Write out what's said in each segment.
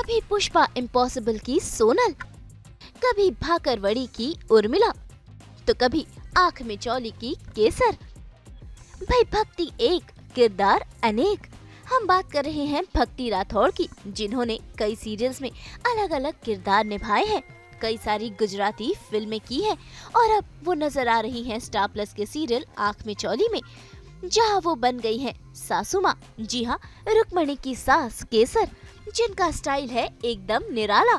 कभी पुष्पा इम्पॉसिबल की सोनल, कभी भाकरवड़ी की उर्मिला, तो कभी आँख में चौली की केसर। भाई भक्ति एक, किरदार अनेक। हम बात कर रहे हैं भक्ति राठौड़ की, जिन्होंने कई सीरियल्स में अलग अलग किरदार निभाए हैं, कई सारी गुजराती फिल्में की हैं और अब वो नजर आ रही हैं स्टार प्लस के सीरियल आँख में चौली में, जहां वो बन गई हैं सासू माँ। जी हाँ, रुक्मणी की सास केसर, जिनका स्टाइल है एकदम निराला,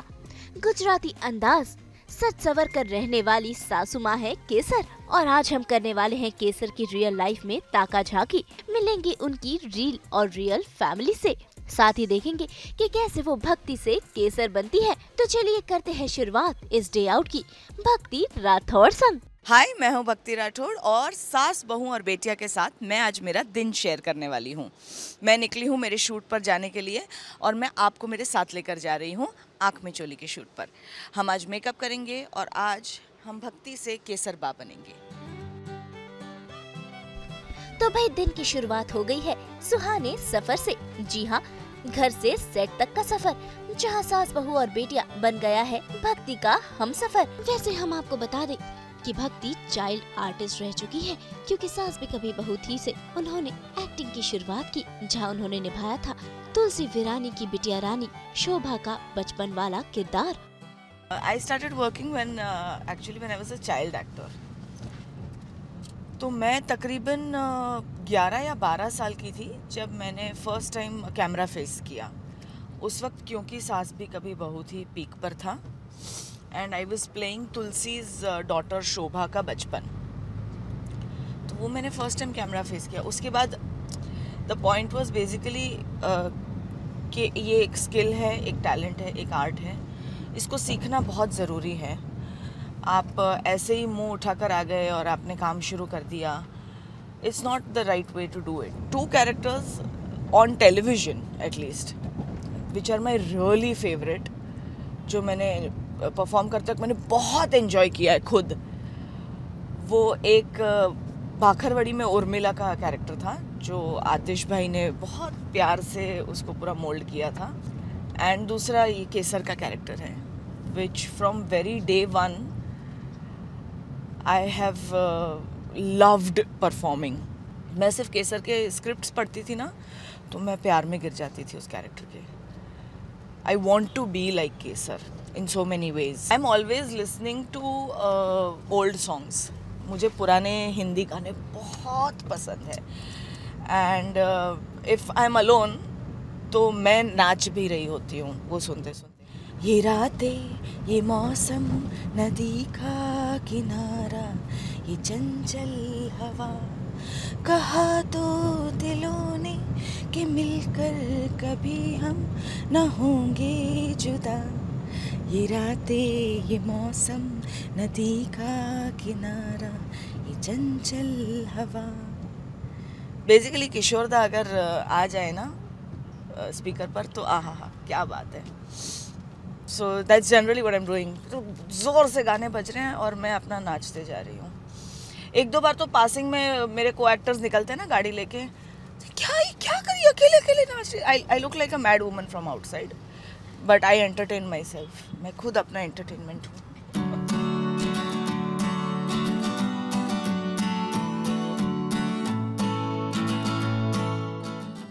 गुजराती अंदाज, सच सवर कर रहने वाली सासू माँ है केसर। और आज हम करने वाले हैं केसर की रियल लाइफ में ताका झाकी, मिलेंगे उनकी रील और रियल फैमिली से, साथ ही देखेंगे कि कैसे वो भक्ति से केसर बनती है। तो चलिए करते हैं शुरुआत इस डे आउट की भक्ति राठौड़ संग। हाय, मैं हूँ भक्ति राठौड़ और सास, बहू और बेटिया के साथ मैं आज मेरा दिन शेयर करने वाली हूँ। मैं निकली हूँ मेरे शूट पर जाने के लिए और मैं आपको मेरे साथ लेकर जा रही हूँ आँख में चोली के शूट पर। हम आज मेकअप करेंगे और आज हम भक्ति से केसर बा बनेंगे। तो भाई दिन की शुरुआत हो गई है सुहाने सफर से। जी हाँ, घर से सेट तक का सफर, जहाँ सास, बहू और बेटिया बन गया है भक्ति का हम सफर। वैसे हम आपको बता दें कि भक्ति चाइल्ड आर्टिस्ट रह चुकी है, क्योंकि सास भी कभी बहू थी से उन्होंने एक्टिंग की शुरुआत की, जहां उन्होंने निभाया था तुलसी वीरानी की बिटिया रानी शोभा का बचपन वाला किरदार। I started working when I was a child actor. तो मैं तकरीबन 11 या 12 साल की थी जब मैंने फर्स्ट टाइम कैमरा फेस किया। उस वक्त क्योंकि सास भी कभी बहू थी पीक पर था and I was playing Tulsi's daughter Shobha का बचपन। तो वो मैंने फर्स्ट टाइम कैमरा फेस किया। उसके बाद द पॉइंट वॉज बेसिकली कि ये एक स्किल है, एक टैलेंट है, एक आर्ट है, इसको सीखना बहुत ज़रूरी है। आप ऐसे ही मुंह उठाकर आ गए और आपने काम शुरू कर दिया, it's not the right way to do it. 2 characters on television at least which are my really favourite, जो मैंने परफॉर्म करते वक्त मैंने बहुत एंजॉय किया है खुद। वो एक भाखरवड़ी में उर्मिला का कैरेक्टर था, जो आतिश भाई ने बहुत प्यार से उसको पूरा मोल्ड किया था, एंड दूसरा ये केसर का कैरेक्टर है, which from very day one I have loved performing. मैं सिर्फ केसर के स्क्रिप्ट्स पढ़ती थी ना, तो मैं प्यार में गिर जाती थी उस कैरेक्टर के। I want to be like Kesar in so many ways. I'm always listening to old songs. मुझे पुराने हिंदी गाने बहुत पसंद है and if I'm alone तो मैं नाच भी रही होती हूँ वो सुनते सुनते। ये रातें, ये मौसम, नदी का किनारा, ये चंचल हवा, कहा तो दिलों ने कि मिलकर कभी हम न होंगे जुदा। ये रातें, ये मौसम, नदी का किनारा, ये चंचल हवा। बेसिकली किशोर दा अगर आ जाए ना स्पीकर पर तो आहा हा क्या बात है। So that's generally what I am doing. तो ज़ोर से गाने बज रहे हैं और मैं अपना नाचते जा रही हूँ। 1-2 बार तो पासिंग में मेरे को एक्टर्स निकलते हैं ना गाड़ी लेके, क्या करिए अकेले अकेले नाच रही। I look like a mad woman from outside, but I entertain my self. मैं खुद अपना एंटरटेनमेंट हूँ।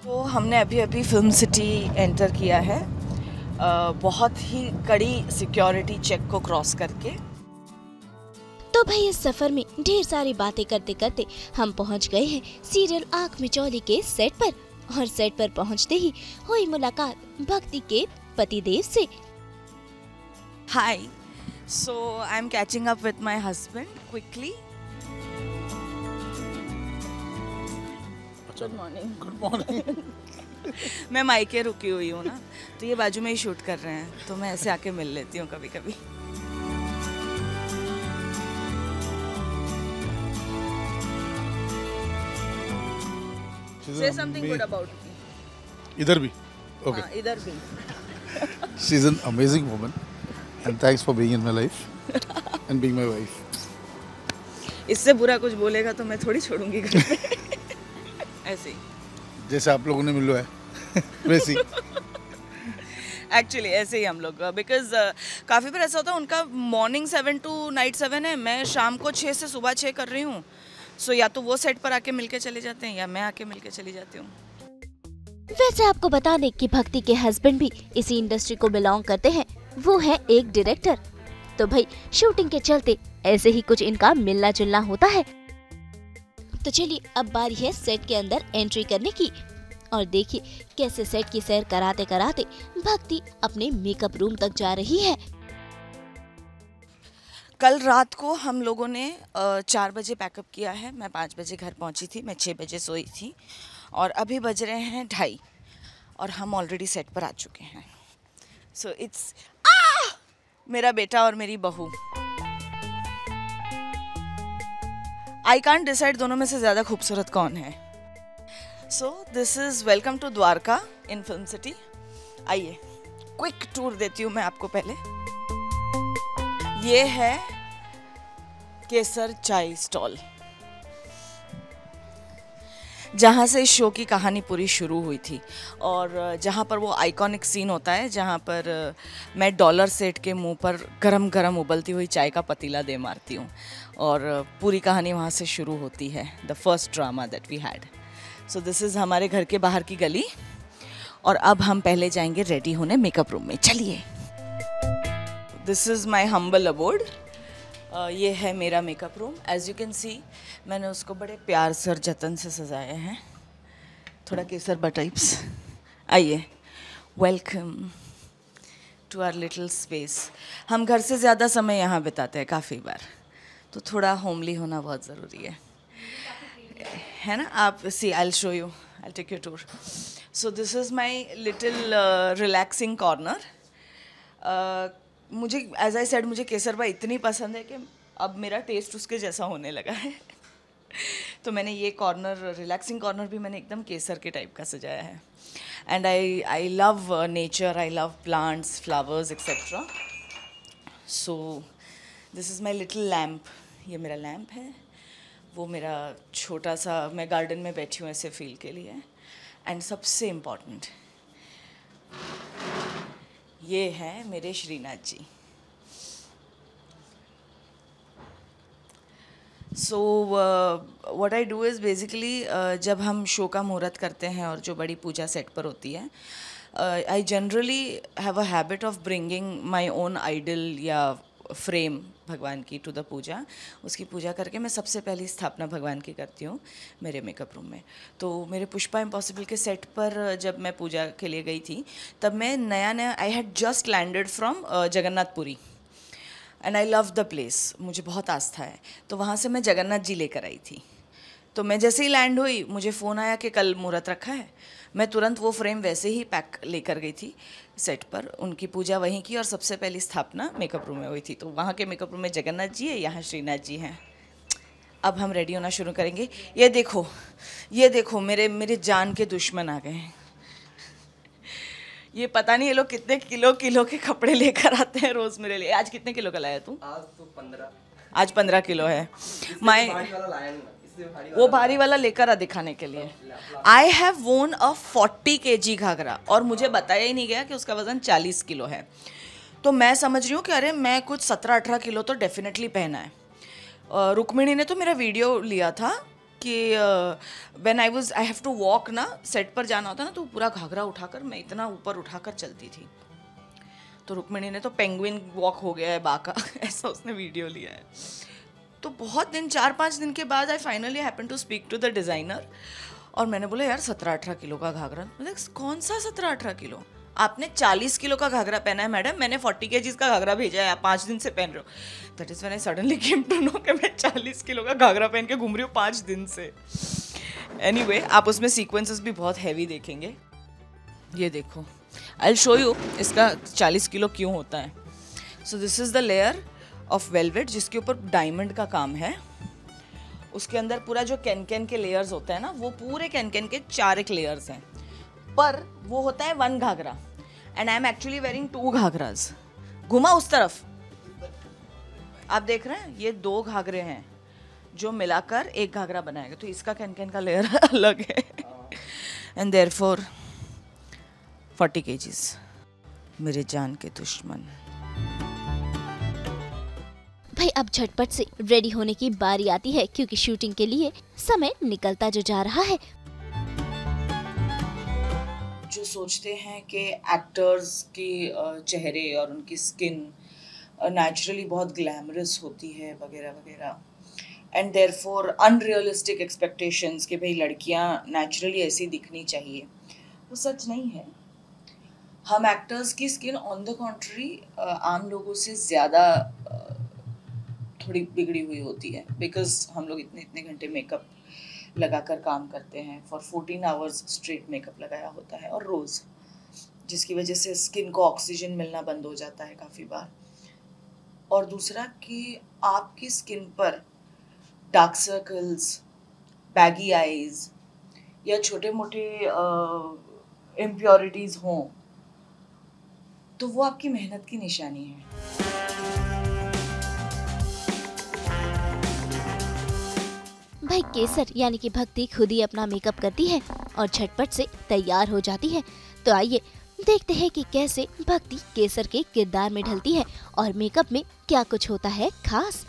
तो हमने अभी फिल्म सिटी एंटर किया है, बहुत ही कड़ी सिक्योरिटी चेक को क्रॉस करके। तो भाई इस सफर में ढेर सारी बातें करते करते हम पहुंच गए हैं सीरियल आँख में चौली के सेट पर, और सेट पर पहुंचते ही हुई मुलाकात भक्ति के पतिदेव से। Hi, so I'm catching up with my husband quickly. Good morning. Good morning. मैं मायके रुकी हुई हूँ ना, तो ये बाजू में ही शूट कर रहे हैं, तो मैं ऐसे आके मिल लेती हूँ कभी कभी। Say something good about me. इधर भी. Okay. हाँ, इधर भी. She's an amazing woman, and thanks for being in my life and being my wife. इससे बुरा कुछ बोलेगा तो मैं थोड़ी छोड़ूंगी घर पे। ऐसे ही। जैसे आप लोगों ने मिलो है वैसी। एक्चुअली ऐसे ही हम लोग, बिकॉज काफ़ी बार ऐसा होता है उनका मॉर्निंग 7 to नाइट 7 है, मैं शाम को 6 से सुबह 6 कर रही हूँ. सो या तो वो सेट पर आके मिलके चले जाते हैं या मैं आके मिलके चली जाती हूँ. वैसे आपको बता दें कि भक्ति के हस्बैंड भी इसी इंडस्ट्री को बिलोंग करते हैं. वो है एक डायरेक्टर. तो भाई शूटिंग के चलते ऐसे ही कुछ इनका मिलना जुलना होता है. तो चलिए अब बारी है सेट के अंदर एंट्री करने की और देखिए कैसे सेट की सैर कराते कराते भक्ति अपने मेकअप रूम तक जा रही है. कल रात को हम लोगों ने 4 बजे पैकअप किया है. मैं 5 बजे घर पहुंची थी, मैं 6 बजे सोई थी और अभी बज रहे हैं 2:30 और हम ऑलरेडी सेट पर आ चुके हैं. सो इट्स मेरा बेटा और मेरी बहू. आई कांट डिसाइड दोनों में से ज़्यादा खूबसूरत कौन है. So this is welcome to Dwarka in film city. आइए क्विक टूर देती हूँ मैं आपको. पहले ये है केसर चाय स्टॉल, जहाँ से इस शो की कहानी पूरी शुरू हुई थी और जहाँ पर वो आइकॉनिक सीन होता है जहाँ पर मैं डॉलर सेठ के मुंह पर गरम गरम उबलती हुई चाय का पतीला दे मारती हूँ और पूरी कहानी वहाँ से शुरू होती है. The first drama that we had. So this is हमारे घर के बाहर की गली और अब हम पहले जाएंगे रेडी होने मेकअप रूम में. चलिए. This is my humble abode. ये है मेरा makeup room. As you can see मैंने उसको बड़े प्यार से और जतन से सजाया है. थोड़ा केसर बटाइप्स. आइए, welcome to our little space. हम घर से ज़्यादा समय यहाँ बिताते हैं काफ़ी बार, तो थोड़ा होमली होना बहुत ज़रूरी है ना. आप see, I will show you, I will take you tour. So this is my little relaxing corner. मुझे एज आई सेड मुझे केसर भाई इतनी पसंद है कि अब मेरा टेस्ट उसके जैसा होने लगा है. तो मैंने ये कॉर्नर, रिलैक्सिंग कॉर्नर भी मैंने एकदम केसर के टाइप का सजाया है. And I love nature, I love plants, flowers etcetera. So this is my little lamp. ये मेरा लैम्प है. वो मेरा छोटा सा, मैं गार्डन में बैठी हूँ ऐसे फील के लिए. एंड सबसे इम्पॉर्टेंट ये हैं मेरे Shrinath ji. So what I do is basically जब हम शो का मुहूर्त करते हैं और जो बड़ी पूजा सेट पर होती है, I generally have a habit of bringing my own idol या फ्रेम भगवान की टू द पूजा. उसकी पूजा करके मैं सबसे पहली स्थापना भगवान की करती हूँ मेरे मेकअप रूम में. तो मेरे पुष्पा इम्पॉसिबल के सेट पर जब मैं पूजा के लिए गई थी तब मैं नया I had just landed from Jagannathpuri and I love the place. मुझे बहुत आस्था है, तो वहाँ से मैं जगन्नाथ जी लेकर आई थी. तो मैं जैसे ही लैंड हुई मुझे फ़ोन आया कि कल मुहूर्त रखा है. मैं तुरंत वो फ्रेम वैसे ही पैक लेकर गई थी सेट पर. उनकी पूजा वहीं की और सबसे पहली स्थापना मेकअप रूम में हुई थी. तो वहाँ के मेकअप रूम में जगन्नाथ जी है, यहाँ श्रीनाथ जी हैं. अब हम रेडी होना शुरू करेंगे. ये देखो मेरे जान के दुश्मन आ गए हैं. ये पता नहीं ये लोग कितने किलो के कपड़े लेकर आते हैं रोज़ मेरे लिए. आज कितने किलो का लाया तू? आज तो 15. आज 15 किलो है. वो भारी वाला लेकर आ दिखाने के लिए. आई हैव वोन अ 40 kg घाघरा और मुझे बताया ही नहीं गया कि उसका वज़न 40 किलो है. तो मैं समझ रही हूँ कि अरे मैं कुछ 17-18 किलो तो डेफिनेटली पहना है. रुक्मिणी ने तो मेरा वीडियो लिया था कि when I have to walk ना, सेट पर जाना होता ना, तो पूरा घाघरा उठाकर मैं इतना ऊपर उठाकर चलती थी. तो रुक्मिणी ने तो पेंगुइन वॉक हो गया है बाका ऐसा उसने वीडियो लिया है. तो बहुत दिन, 4-5 दिन के बाद I finally happen to speak to the designer और मैंने बोला यार 17-18 किलो का घाघरा. मतलब कौन सा 17-18 किलो? आपने 40 किलो का घाघरा पहना है मैडम, मैंने 40 kg का घाघरा भेजा है, आप 5 दिन से पहन रहे हो. That is when I suddenly came to know कि मैं 40 किलो का घाघरा पहन के घूम रही हूँ 5 दिन से. एनीवे, आप उसमें सीक्वेंसेस भी बहुत हैवी देखेंगे. ये देखो, आई विल शो यू इसका 40 किलो क्यों होता है. So this is the layer of velvet जिसके ऊपर डायमंड का काम है. उसके अंदर पूरा जो कैन के लेयर्स होते हैं ना, वो पूरे कैन के 4 लेयर्स हैं, पर वो होता है 1 घाघरा. And I am actually wearing 2 ghagras. घुमा उस तरफ, आप देख रहे हैं ये 2 घाघरे हैं जो मिलाकर 1 घाघरा बनाएगा. तो इसका कैन का लेयर अलग है. And therefore 40 kgs. मेरे जान के दुश्मन। भाई अब झटपट से रेडी होने की बारी आती है क्योंकि शूटिंग के लिए समय निकलता जो जा रहा है। जो सोचते हैं कि एक्टर्स के चेहरे और उनकी स्किन नेचुरली बहुत ग्लैमरस होती है वगैरह वगैरह, एंड देयरफॉर अनरियलिस्टिक एक्सपेक्टेशंस कि भाई लड़कियां नेचुरली ऐसी दिखनी चाहिए, वो सच नहीं है। हम एक्टर्स की स्किन ऑन द कॉन्ट्री आम लोगों से ज़्यादा थोड़ी बिगड़ी हुई होती है, बिकॉज हम लोग इतने इतने घंटे मेकअप लगाकर काम करते हैं। फॉर 14 आवर्स स्ट्रेट मेकअप लगाया होता है और रोज़, जिसकी वजह से स्किन को ऑक्सीजन मिलना बंद हो जाता है काफ़ी बार। और दूसरा कि आपकी स्किन पर डार्क सर्कल्स, बैगी आईज या छोटे मोटे इम्प्योरिटीज़ हों तो वो आपकी मेहनत की निशानी है। भाई केसर यानी कि भक्ति खुद ही अपना मेकअप करती है और झटपट से तैयार हो जाती है। तो आइए देखते हैं कि कैसे भक्ति केसर के किरदार में ढलती है और मेकअप में क्या कुछ होता है खास।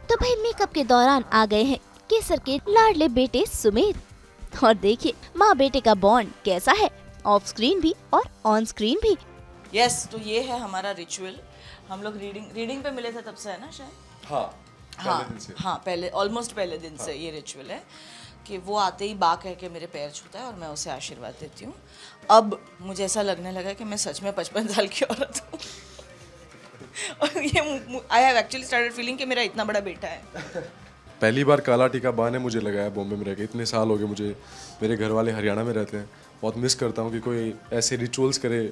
तो भाई मेकअप के दौरान आ गए हैं केसर के लाडले बेटे सुमेर, और देखिए माँ बेटे का बॉन्ड कैसा है, ऑफ स्क्रीन भी और ऑन स्क्रीन भी। यस, तो ये है हमारा रिचुअल। हम लोग रीडिंग पे मिले थे तब से, है ना शायद? हाँ, पहले ऑलमोस्ट पहले दिन से ये रिचुअल है कि वो आते ही बा कह के मेरे पैर छूता है और मैं उसे आशीर्वाद देती हूँ। अब मुझे ऐसा लगने लगा कि मैं सच में 55 साल की औरत हूँ। और ये I have actually started feeling कि मेरा इतना बड़ा बेटा है। पहली बार काला टीका बा ने मुझे लगाया बॉम्बे में रह के। इतने साल हो गए मुझे, मेरे घर वाले हरियाणा में रहते हैं, बहुत मिस करता हूँ कि कोई ऐसे रिचुअल्स करे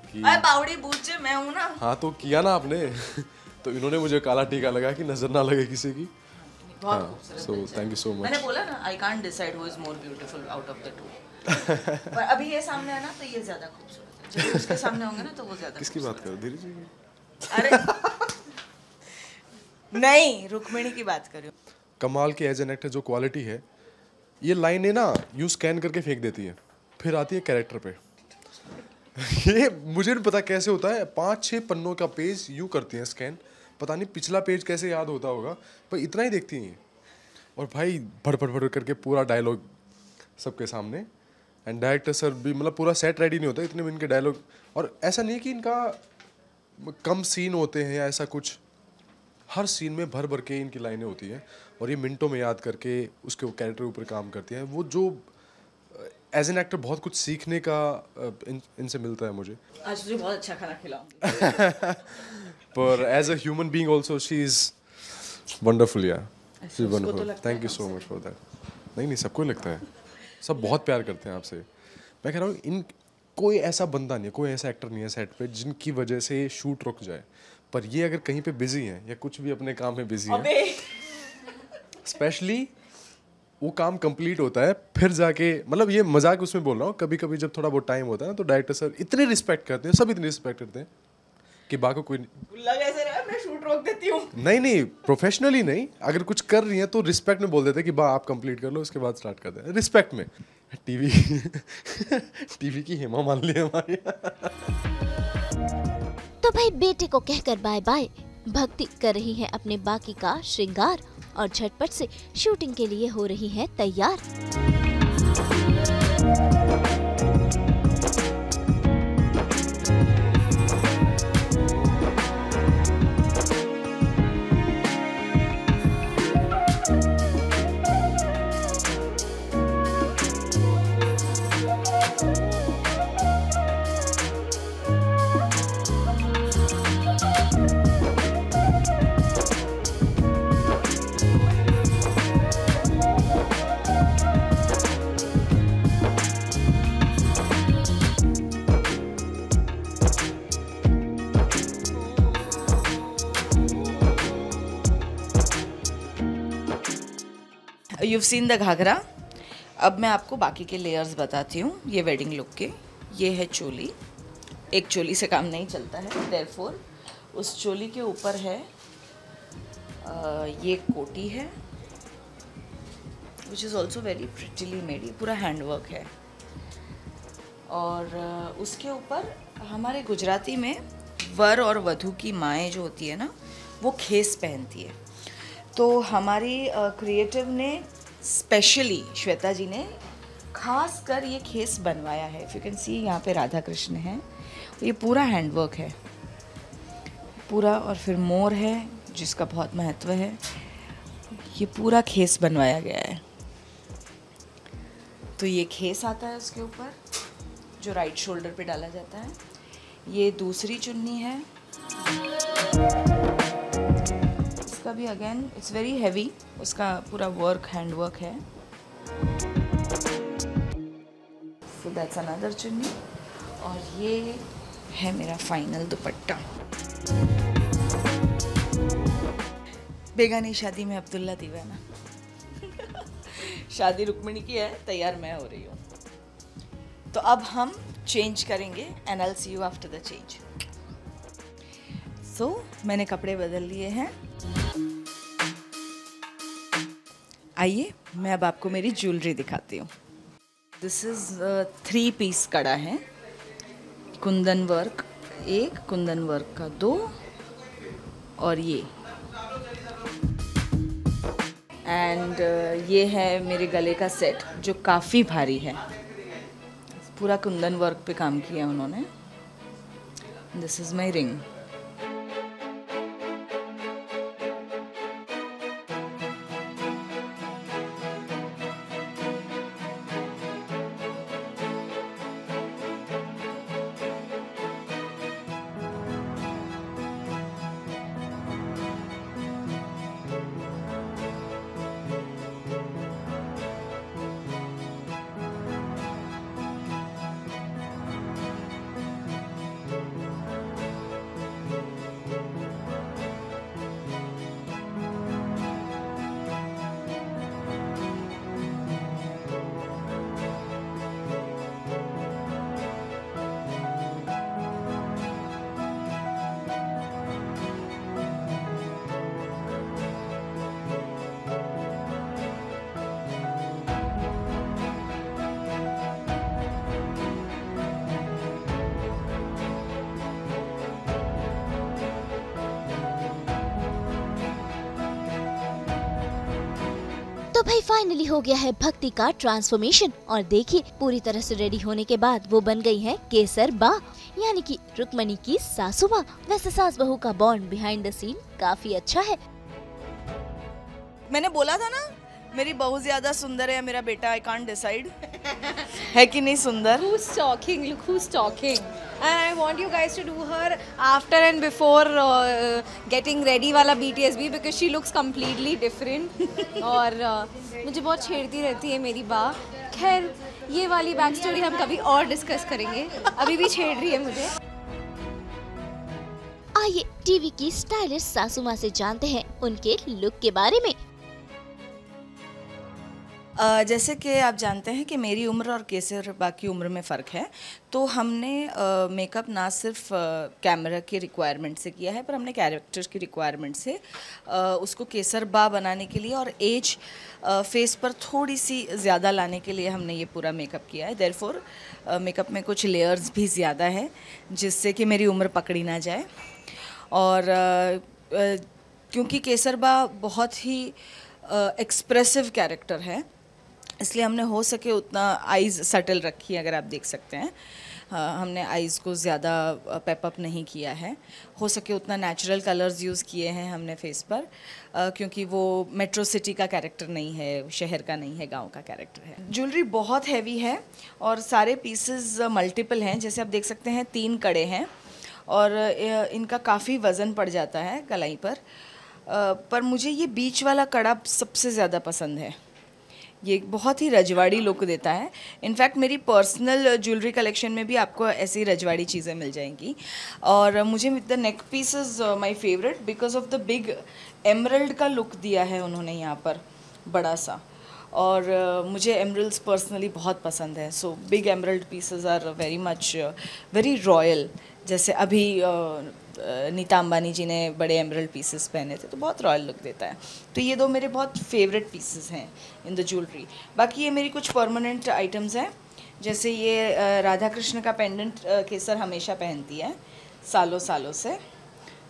कि बावड़ी बूझे मैं हूँ ना। हाँ, तो किया ना आपने। तो इन्होंने मुझे काला टीका लगाया कि नजर ना लगे किसी की। हाँ, so thank you so much. मैंने बोला ना, I can't decide who is more beautiful out of the two. पर अभी ये सामने है ना, तो ये ज्यादा खूबसूरत है। जब उसके सामने होंगे ना तो वो ज्यादा। किसकी बात करो? धीरे जी। अरे नहीं, रुक्मिणी की बात कर रही हूँ। कमाल की एज एन एक्टर जो क्वालिटी है, ये लाइनें ना यूँ स्कैन करके फेंक देती है, फिर आती है कैरेक्टर पे। ये मुझे नहीं पता कैसे होता है, 5-6 पन्नों का पेज यूँ करती हैं स्कैन, पता नहीं पिछला पेज कैसे याद होता होगा, पर इतना ही देखती हैं। और भाई भड़ करके पूरा डायलॉग सबके सामने। एंड डायरेक्टर सर भी, मतलब पूरा सेट रेडी नहीं होता इतने में इनके डायलॉग। और ऐसा नहीं है कि इनका कम सीन होते हैं या ऐसा कुछ, हर सीन में भर के इनकी लाइनें होती हैं और ये मिनटों में याद करके उसके कैरेक्टर ऊपर काम करती हैं। वो जो एज एन एक्टर बहुत कुछ सीखने का इनसे मिलता है मुझे। आज तुझे बहुत अच्छा खाना खिलाऊंगी। पर as a human being also she is wonderful. Yeah she is wonderful. Thank you so much for that. नहीं, सबको लगता है, सब बहुत प्यार करते हैं आपसे। मैं कह रहा हूँ इन कोई ऐसा बंदा नहीं है, कोई ऐसा एक्टर नहीं है सेट पे जिनकी वजह से शूट रुक जाए। पर ये अगर कहीं पे बिजी हैं या कुछ भी अपने काम में बिजी हैं, स्पेशली वो काम कंप्लीट होता है फिर जाके, मतलब ये मजाक उसमें बोल रहा हूँ, कभी कभी जब थोड़ा बहुत टाइम होता है ना तो डायरेक्टर सर इतने रिस्पेक्ट करते हैं, सब इतने रिस्पेक्ट करते हैं कि बाकी कोई ऐसे रहा, मैं शूट रोक देती हूँ। नहीं, प्रोफेशनली नहीं, अगर कुछ कर रही है तो रिस्पेक्ट में बोल देते हैं कि बा आप कंप्लीट कर लो, उसके बाद स्टार्ट कर दें, रिस्पेक्ट में। टीवी की हेमा मान ली हमारी। तो भाई बेटे को कहकर बाय बाय, भक्ति कर रही है अपने बाकी का श्रृंगार और झटपट से शूटिंग के लिए हो रही है तैयार। you've seen the Ghaghara. अब मैं आपको बाकी के लेयर्स बताती हूँ. ये वेडिंग लुक के, ये है चोली. एक चोली से काम नहीं चलता है, therefore उस चोली के ऊपर है ये कोटी है, which is also very prettily made. ये पूरा हैंड वर्क है. और उसके ऊपर हमारे गुजराती में वर और वधू की माएँ जो होती है ना, वो खेस पहनती है. तो हमारी क्रिएटिव ने स्पेशली, श्वेता जी ने खास कर ये खेस बनवाया है. इफ़ यू कैन सी, यहाँ पे राधा कृष्ण है. ये पूरा हैंड वर्क है पूरा. और फिर मोर है जिसका बहुत महत्व है. ये पूरा खेस बनवाया गया है. तो ये खेस आता है उसके ऊपर, जो राइट शोल्डर पे डाला जाता है. ये दूसरी चुन्नी है. इसका भी अगेन इट्स वेरी हैवी. उसका पूरा वर्क, हैंड वर्क है. सो दैट्स अनदर चुन्नी. और ये है मेरा फाइनल दुपट्टा. बेगानी शादी में अब्दुल्ला दीवाना. शादी रुक्मिणी की है, तैयार मैं हो रही हूँ. तो अब हम चेंज करेंगे and I will see you after the change. So मैंने कपड़े बदल लिए हैं. आइए मैं अब आपको मेरी ज्वेलरी दिखाती हूँ. दिस इज़ 3 पीस कड़ा है. कुंदन वर्क 1, कुंदन वर्क का 2, और ये एंड ये है मेरे गले का सेट जो काफ़ी भारी है. पूरा कुंदन वर्क पे काम किया उन्होंने. This is my ring. तो भाई फाइनली हो गया है भक्ति का ट्रांसफॉर्मेशन. और देखिए, पूरी तरह से रेडी होने के बाद वो बन गई है केसर बा, यानी कि रुक्मणी की सासू माँ. वैसे सास बहू का बॉन्ड बिहाइंड द सीन काफी अच्छा है. मैंने बोला था ना, मेरी बहू ज्यादा सुंदर है या मेरा बेटा, आई कांट डिसाइड. है कि नहीं सुंदर? Who's talking? Look who's talking. And I want you guys to do her after and before getting ready वाला BTSB because she looks completely different. और मुझे बहुत छेड़ती रहती है मेरी बा. खैर ये वाली बैक स्टोरी हम कभी और डिस्कस करेंगे. अभी भी छेड़ रही है मुझे. आइए टीवी की स्टाइलिश सासू माँ से जानते हैं उनके लुक के बारे में. जैसे कि आप जानते हैं कि मेरी उम्र और केसर बा की उम्र में फ़र्क है. तो हमने मेकअप ना सिर्फ कैमरा की रिक्वायरमेंट से किया है, पर हमने कैरेक्टर की रिक्वायरमेंट से उसको केसर बा बनाने के लिए और एज फेस पर थोड़ी सी ज़्यादा लाने के लिए हमने ये पूरा मेकअप किया है. देयरफॉर मेकअप में कुछ लेयर्स भी ज़्यादा है जिससे कि मेरी उम्र पकड़ी ना जाए. और क्योंकि केसर बा बहुत ही एक्सप्रेसिव कैरेक्टर है, इसलिए हमने हो सके उतना आइज़ सटल रखी है. अगर आप देख सकते हैं, हमने आइज़ को ज़्यादा पेपअप नहीं किया है. हो सके उतना नेचुरल कलर्स यूज़ किए हैं हमने फेस पर, क्योंकि वो मेट्रो सिटी का कैरेक्टर नहीं है, शहर का नहीं है, गांव का कैरेक्टर है. ज्वेलरी बहुत हैवी है और सारे पीसेस मल्टीपल हैं. जैसे आप देख सकते हैं 3 कड़े हैं और इनका काफ़ी वज़न पड़ जाता है कलाई पर मुझे ये बीच वाला कड़ा सबसे ज़्यादा पसंद है. ये बहुत ही रजवाड़ी लुक देता है. इनफैक्ट मेरी पर्सनल ज्वेलरी कलेक्शन में भी आपको ऐसी रजवाड़ी चीज़ें मिल जाएंगी. और मुझे the neck piece is my favourite because of the big emerald का लुक दिया है उन्होंने यहाँ पर, बड़ा सा. और मुझे एमरल्ड्स पर्सनली बहुत पसंद है. So big emerald pieces are very much very royal. जैसे अभी नीता अंबानी जी ने बड़े एमरल्ड पीसेस पहने थे तो बहुत रॉयल लुक देता है. तो ये दो मेरे बहुत फेवरेट पीसेस हैं इन द ज्वेलरी. बाकी ये मेरी कुछ परमानेंट आइटम्स हैं. जैसे ये राधा कृष्ण का पेंडेंट केसर हमेशा पहनती है सालों सालों से.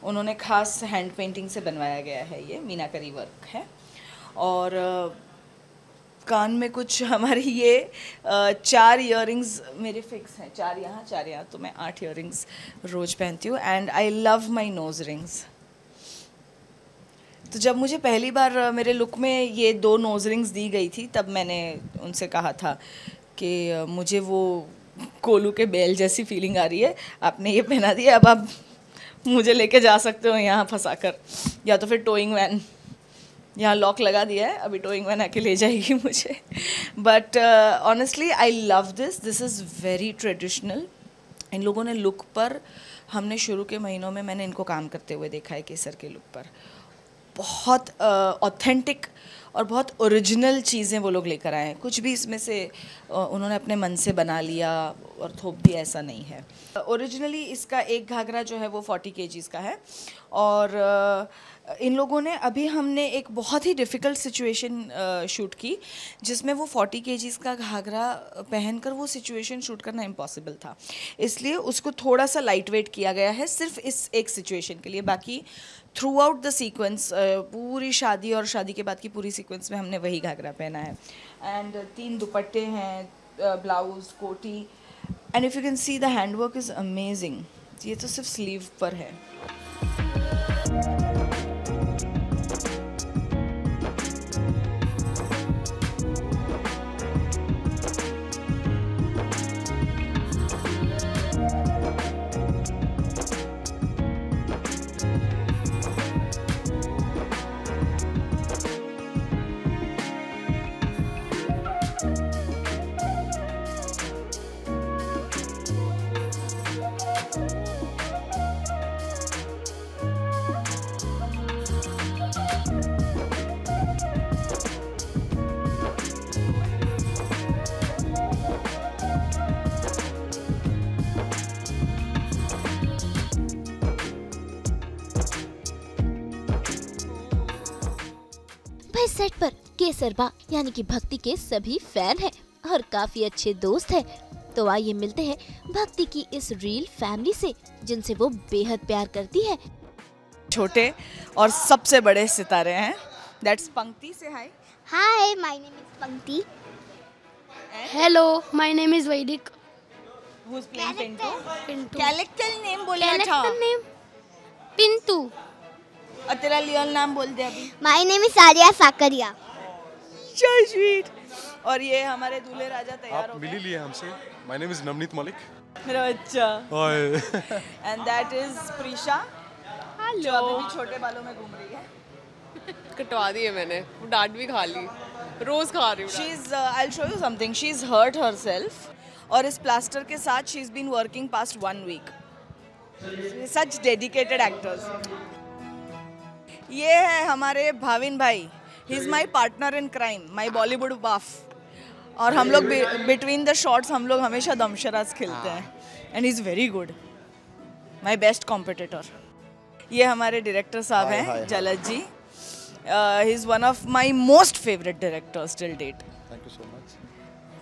उन्होंने खास हैंड पेंटिंग से बनवाया गया है. ये मीनाकरी वर्क है. और कान में कुछ हमारी ये 4 इयररिंग्स मेरे फिक्स हैं. 4 यहाँ 4 यहाँ, तो मैं 8 इयररिंग्स रोज़ पहनती हूँ. And I love my nose rings. तो जब मुझे पहली बार मेरे लुक में ये 2 नोज रिंग्स दी गई थी तब मैंने उनसे कहा था कि मुझे वो कोलू के बैल जैसी फीलिंग आ रही है. आपने ये पहना दिया, अब आप मुझे लेके जा सकते हो यहाँ फंसा कर, या तो फिर टोइंग वैन. यहाँ लॉक लगा दिया है, अभी टोइंग वैन आके ले जाएगी मुझे. But honestly I love this is very traditional. इन लोगों ने लुक पर, हमने शुरू के महीनों में मैंने इनको काम करते हुए देखा है केसर के लुक पर. बहुत ऑथेंटिक और बहुत ओरिजिनल चीज़ें वो लोग लेकर आए हैं. कुछ भी इसमें से उन्होंने अपने मन से बना लिया और थोप दिया, ऐसा नहीं है. ओरिजिनली इसका एक घाघरा जो है वो 40 kgs का है. और इन लोगों ने, अभी हमने एक बहुत ही डिफ़िकल्ट सिचुएशन शूट की जिसमें वो 40 kgs का घाघरा पहनकर वो सिचुएशन शूट करना इम्पॉसिबल था. इसलिए उसको थोड़ा सा लाइट वेट किया गया है सिर्फ इस एक सिचुएशन के लिए. बाकी थ्रू आउट द सीक्वेंस, पूरी शादी और शादी के बाद की पूरी सीक्वेंस में हमने वही घाघरा पहना है. एंड 3 दुपट्टे हैं, ब्लाउज, कोटी. And if you can see the handwork is amazing. ये तो सिर्फ स्लीव पर है. भाई सेट पर केसरबा यानी कि भक्ति के सभी फैन हैं और काफी अच्छे दोस्त हैं. तो आइए मिलते हैं भक्ति की इस रियल फैमिली से जिनसे वो बेहद प्यार करती है. छोटे और सबसे बड़े सितारे हैं. दैट्स पंक्ति. से हाय. Hi, my name is Pankti. Hello, my name is Vaidik. Who is playing Pinto? Pintu. Character name बोलना था. Character name? Pintu. और तेरा रियल नाम बोल दे अभी. My name is Arya Sakaria. So sweet. और ये हमारे दूल्हे राजा तैयार आप हो मिल ही गए. लिए हमसे. My name is Navneet Malik. मेरा बच्चा. Hi. And that is Prisha. जो अभी भी छोटे बालों में घूम रही है. कटवा दी है मैंने, डांट भी खा ली, रोज खा रही हूँ. She's I'll show you something. She's hurt herself. और इस प्लास्टर के साथ she's been working past 1 week. Such dedicated actors. ये है हमारे भाविन भाई. He's my partner in crime, my Bollywood buff. और हम लोग between the shots हम लोग हमेशा दमशराज खेलते हैं. And he's very good. My best competitor. ये हमारे डायरेक्टर साहब हैं, जलद जी. He's one of my most favorite directors till date. Thank you so much.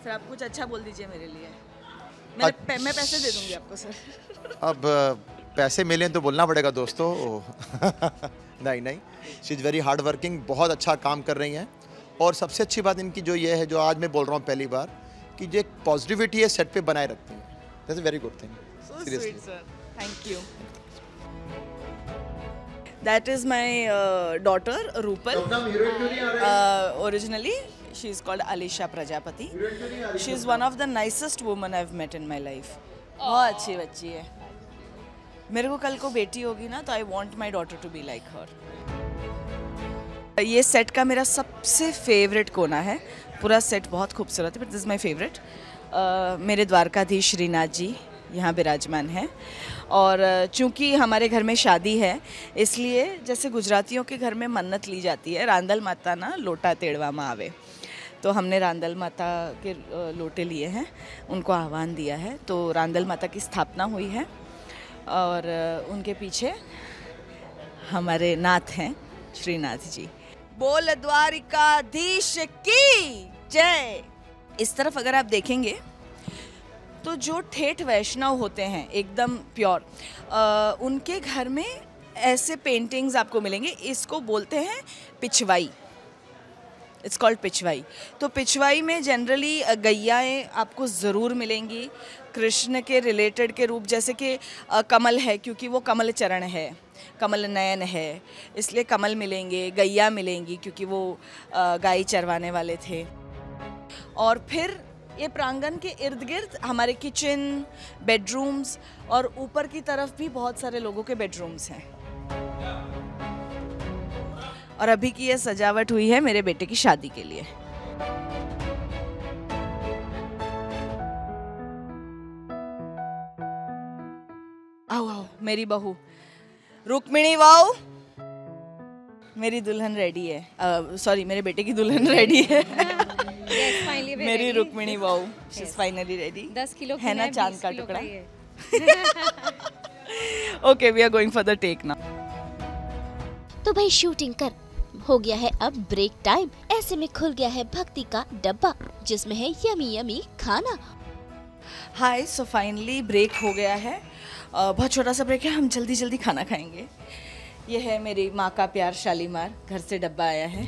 Sir आप कुछ अच्छा बोल दीजिए मेरे लिए. मैं पैसे दे दूंगी आपको सर. अब पैसे मिले तो बोलना पड़ेगा दोस्तों. नहीं नहीं, she is very hard working. बहुत अच्छा काम कर रही हैं. और सबसे अच्छी बात इनकी जो ये है, जो आज मैं बोल रहा हूँ पहली बार, कि जो एक पॉजिटिविटी है सेट पे बनाए रखती हैं. That's a very good thing. So sweet, sir. Thank you. That is my daughter Rupal. Originally, she is called Alisha Prajapati. She is one of the nicest women I've met in my life. बहुत अच्छी बच्ची है. मेरे को कल को बेटी होगी ना तो I want my daughter to be like her. ये सेट का मेरा सबसे फेवरेट कोना है. पूरा सेट बहुत खूबसूरत है, but this is my favourite. मेरे द्वारकाधीश श्रीनाथ जी यहाँ विराजमान हैं. और चूँकि हमारे घर में शादी है, इसलिए जैसे गुजरातियों के घर में मन्नत ली जाती है, रांदल माता ना लोटा तेड़वा में आवे. तो हमने रांदल माता के लोटे लिए हैं, उनको आह्वान दिया है। तो रांदल माता की स्थापना हुई है और उनके पीछे हमारे नाथ हैं श्रीनाथ जी। बोल द्वारिकाधीश की जय। इस तरफ अगर आप देखेंगे तो जो ठेठ वैष्णव होते हैं एकदम प्योर, उनके घर में ऐसे पेंटिंग्स आपको मिलेंगे। इसको बोलते हैं पिछवाई, इट्स कॉल्ड पिछवाई। तो पिछवाई में जनरली गैयाएँ आपको ज़रूर मिलेंगी कृष्ण के रिलेटेड के रूप, जैसे कि कमल है क्योंकि वो कमल चरण है, कमल नयन है, इसलिए कमल मिलेंगे। गैया मिलेंगी क्योंकि वो गाय चरवाने वाले थे। और फिर ये प्रांगण के इर्द गिर्द हमारे किचन, बेडरूम्स और ऊपर की तरफ भी बहुत सारे लोगों के बेडरूम्स हैं। और अभी की ये सजावट हुई है मेरे बेटे की शादी के लिए। आओ आओ मेरी बहू रुक्मिणी वाओ, मेरी दुल्हन रेडी है। सॉरी, मेरे बेटे की दुल्हन रेडी है। Yes, finally we're मेरी ready. Rukmini wow, she is finally ready. 10 kilo है ना की चांद 20 का किलो टुकड़ा। ही है। Okay, we are going for the take now. तो भाई शूटिंग कर हो गया है अब ब्रेक टाइम। ऐसे में खुल गया है भक्ति का डब्बा जिसमें है यमी यमी खाना। हाय, सो फाइनली ब्रेक हो गया है। बहुत छोटा सा ब्रेक है, हम जल्दी जल्दी खाना खाएंगे। ये है मेरी माँ का प्यार शालीमार, घर से डब्बा आया है।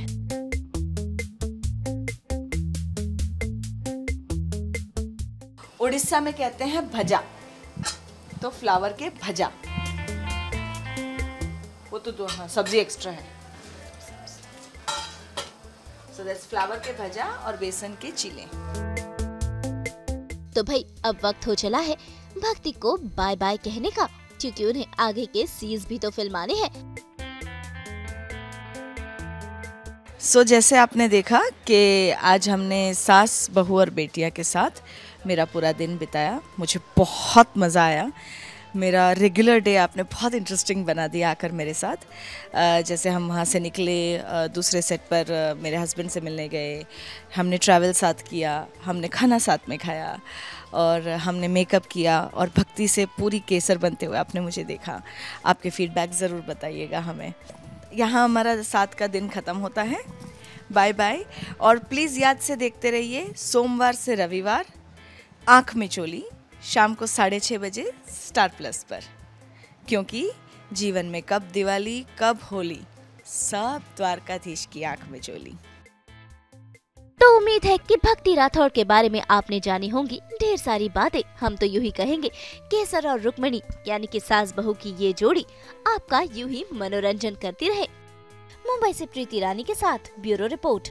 उड़ीसा में कहते हैं भजा, तो फ्लावर के भजा। वो तो हाँ, सब्जी एक्स्ट्रा है। सो दैट्स फ्लावर के भजा और बेसन के चीले। तो भाई अब वक्त हो चला है भक्ति को बाय बाय कहने का, क्योंकि उन्हें आगे के सीन्स भी तो फिल्माने हैं। सो जैसे आपने देखा कि आज हमने सास, बहू और बेटिया के साथ मेरा पूरा दिन बिताया। मुझे बहुत मज़ा आया। मेरा रेगुलर डे आपने बहुत इंटरेस्टिंग बना दिया आकर मेरे साथ। जैसे हम वहाँ से निकले, दूसरे सेट पर मेरे हस्बैंड से मिलने गए, हमने ट्रैवल साथ किया, हमने खाना साथ में खाया और हमने मेकअप किया और भक्ति से पूरी केसर बनते हुए आपने मुझे देखा। आपके फीडबैक ज़रूर बताइएगा हमें। यहाँ हमारा साथ का दिन ख़त्म होता है। Bye bye. और प्लीज़ याद से देखते रहिए सोमवार से रविवार आँख में चोली, शाम को 6:30 बजे स्टार प्लस पर, क्योंकि जीवन में कब दिवाली कब होली, सब द्वारकाधीश की आँख में चोली। तो उम्मीद है कि भक्ति राठौड़ के बारे में आपने जानी होंगी ढेर सारी बातें। हम तो यूं ही कहेंगे, केसर और रुक्मिणी यानी कि सास बहू की ये जोड़ी आपका यूं ही मनोरंजन करती रहे। मुंबई से प्रीति रानी के साथ ब्यूरो रिपोर्ट।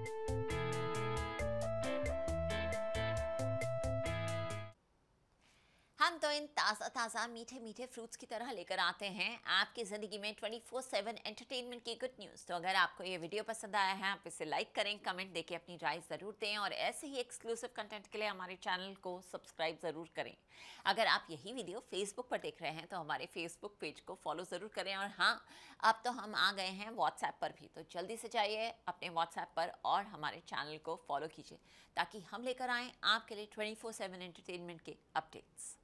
हम तो इन ताज़ा ताज़ा मीठे मीठे फ्रूट्स की तरह लेकर आते हैं आपकी ज़िंदगी में 24/7 एंटरटेनमेंट की गुड न्यूज़। तो अगर आपको ये वीडियो पसंद आया है, आप इसे लाइक करें, कमेंट देके अपनी राय ज़रूर दें और ऐसे ही एक्सक्लूसिव कंटेंट के लिए हमारे चैनल को सब्सक्राइब ज़रूर करें। अगर आप यही वीडियो फेसबुक पर देख रहे हैं तो हमारे फेसबुक पेज को फॉलो ज़रूर करें। और हाँ, अब तो हम आ गए हैं व्हाट्सएप पर भी, तो जल्दी से जाइए अपने व्हाट्सएप पर और हमारे चैनल को फॉलो कीजिए ताकि हम लेकर आएँ आपके लिए 24/7 एंटरटेनमेंट के अपडेट्स।